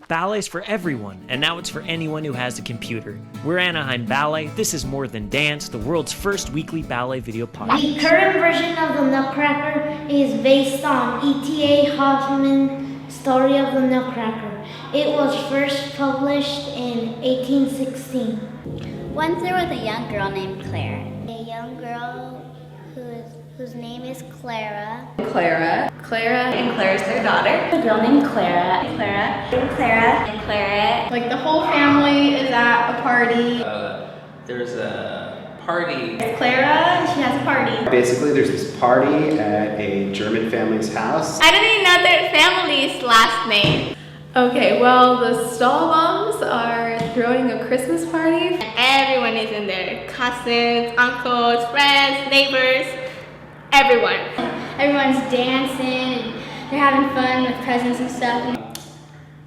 Ballet's for everyone, and now it's for anyone who has a computer. We're Anaheim Ballet. This is More Than Dance, the world's first weekly ballet video podcast. The current version of the Nutcracker is based on E.T.A. Hoffman's story of the Nutcracker. It was first published in 1816. Once there was a young girl named Claire. A young girl whose name is Clara. Clara, and Claire's their daughter. A girl named Clara. And Clara. Like the whole family is at a party. There's a party. Clara, she has a party. Basically, there's this party at a German family's house. I don't even know their family's last name. Okay, well, the stall moms are throwing a Christmas party. And everyone is in there. Cousins, uncles, friends, neighbors, everyone. Everyone's dancing and they're having fun with presents and stuff.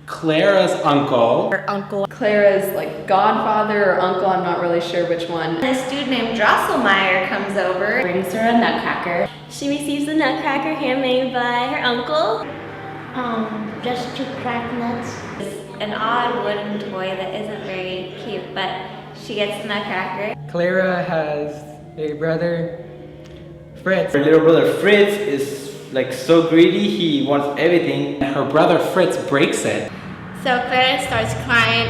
Clara's uncle. Her uncle. Clara's like godfather or uncle, I'm not really sure which one. This dude named Drosselmeyer comes over. Brings her a nutcracker. She receives the nutcracker handmade by her uncle. Just to crack nuts. An odd wooden toy that isn't very cute, but she gets the nutcracker. Clara has a brother, Fritz. Her little brother Fritz is like so greedy, he wants everything. Her brother Fritz breaks it. So Clara starts crying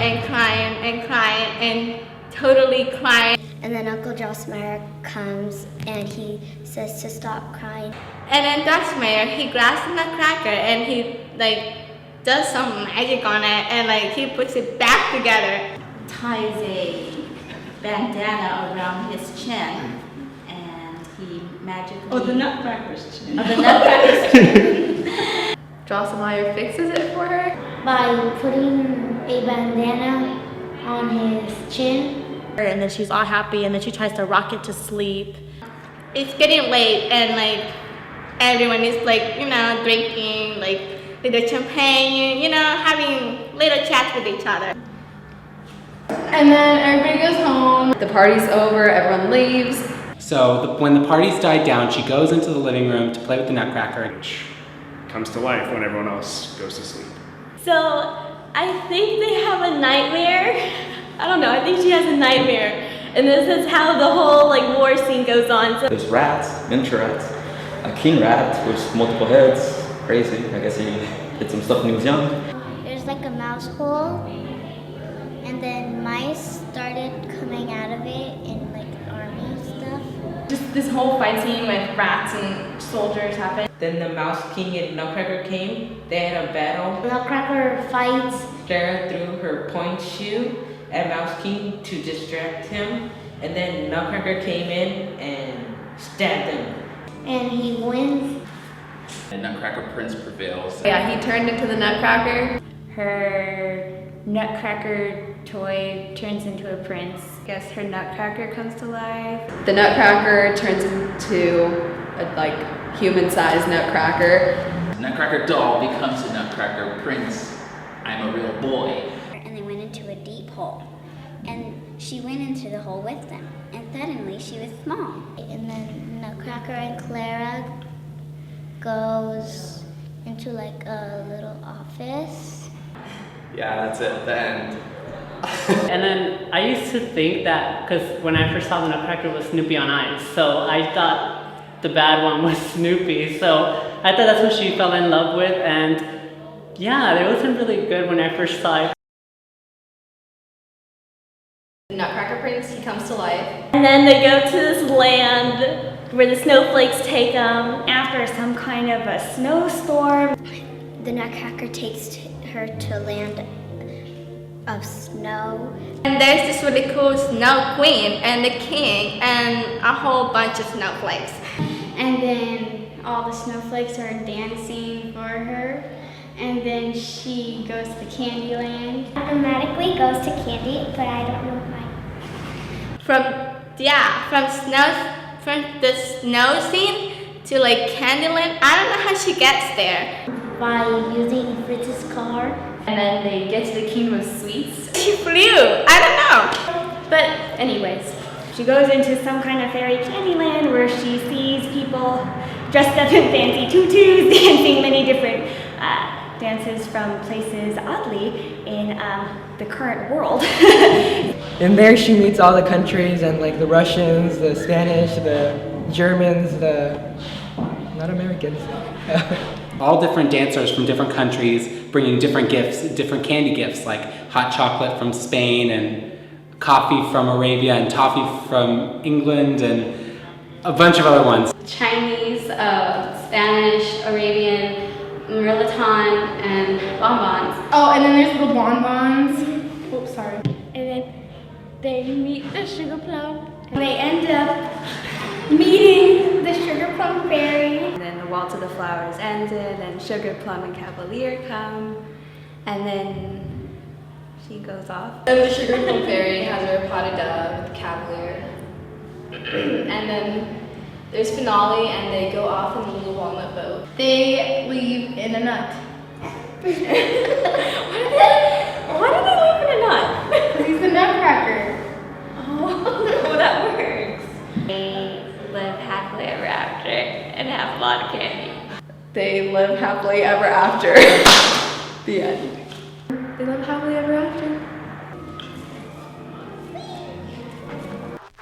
and totally crying. And then Uncle Drosselmeyer comes and he says to stop crying. And then Drosselmeyer, he grabs the nutcracker and he does some magic on it and he puts it back together. Ties a bandana around his chin and he magically... Oh, the nutcracker's chin. Oh, the nutcracker's chin. Drosselmeyer fixes it for her. By putting a bandana on his chin. And then she's all happy and then she tries to rock it to sleep. It's getting late and everyone is drinking little champagne, having little chats with each other. And then everybody goes home. The party's over, everyone leaves. So when the party's died down, she goes into the living room to play with the nutcracker. Which comes to life when everyone else goes to sleep. So I think they have a nightmare. I don't know, I think she has a nightmare. And this is how the whole war scene goes on. So There's rats, miniature rats, a king rat with multiple heads. Crazy. I guess he did some stuff when he was young. There's like a mouse hole and then mice started coming out of it in army stuff. Just this whole fight scene with rats and soldiers happened. Then the Mouse King and Nutcracker came. They had a battle. Nutcracker fights. Clara threw her point shoe at Mouse King to distract him. And then Nutcracker came in and stabbed him. And he wins. And Nutcracker Prince prevails. Yeah, he turned into the nutcracker. Her nutcracker toy turns into a prince. I guess her nutcracker comes to life. The nutcracker turns into a human-sized nutcracker. Nutcracker doll becomes a Nutcracker Prince. I'm a real boy. And they went into a deep hole. And she went into the hole with them. And suddenly she was small. And then Nutcracker and Clara goes into a little office. Yeah, that's it, the end. And then I used to think that, because when I first saw the Nutcracker was Snoopy on ice, so I thought the bad one was Snoopy, so I thought that's what she fell in love with, and yeah, it wasn't really good when I first saw it. The Nutcracker Prince, he comes to life. and then they go to this land where the snowflakes take them. After some kind of a snowstorm, the Nutcracker takes her to land of snow. And there's this really cool snow queen and the king and a whole bunch of snowflakes. And then all the snowflakes are dancing for her. And then she goes to Candyland. Automatically goes to Candy, but I don't know why. From the snow scene to Candyland. I don't know how she gets there. By using Fritz's car. And then they get to the Kingdom of Sweets. She flew. I don't know. But anyways, she goes into some kind of fairy Candyland where she sees people dressed up in fancy tutus dancing many different dances from places, oddly, in the current world. And there she meets all the countries and like the Russians, the Spanish, the Germans, not Americans. All different dancers from different countries bringing different gifts, different candy gifts, like hot chocolate from Spain and coffee from Arabia and toffee from England and a bunch of other ones. Chinese, Spanish, Arabian, mirliton, and bonbons. Oh, and then there's little bonbons. Oops, sorry. And then they meet the sugar plum. And they end up meeting the sugar plum fairy. And then the Waltz of the Flowers ended, and Sugar Plum and Cavalier come, and then she goes off. And the sugar plum fairy has her potted dove, Cavalier. And then there's finale, and they go off in the little walnut boat. They leave in a nut. Why do they live in a nut? Because he's the Nutcracker. Oh, that works. They live happily ever after and have a lot of candy. They live happily ever after. The end. They live happily ever after.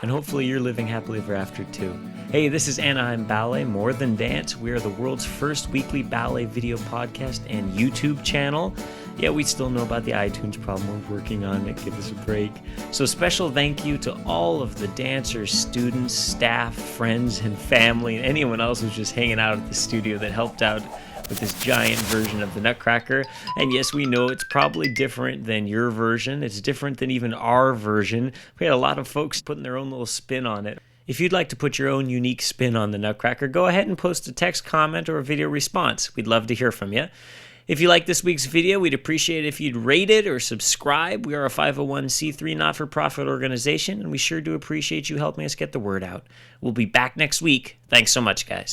And hopefully you're living happily ever after too. Hey, this is Anaheim Ballet, More Than Dance. We are the world's first weekly ballet video podcast and YouTube channel. Yeah, we still know about the iTunes problem. We're working on it. Give us a break. So special thank you to all of the dancers, students, staff, friends, and family, and anyone else who's just hanging out at the studio that helped out with this giant version of the Nutcracker. And yes, we know it's probably different than your version. It's different than even our version. We had a lot of folks putting their own little spin on it. If you'd like to put your own unique spin on the Nutcracker, go ahead and post a text comment or a video response. We'd love to hear from you. If you like this week's video, we'd appreciate it if you'd rate it or subscribe. We are a 501c3 not-for-profit organization, and we sure do appreciate you helping us get the word out. We'll be back next week. Thanks so much, guys.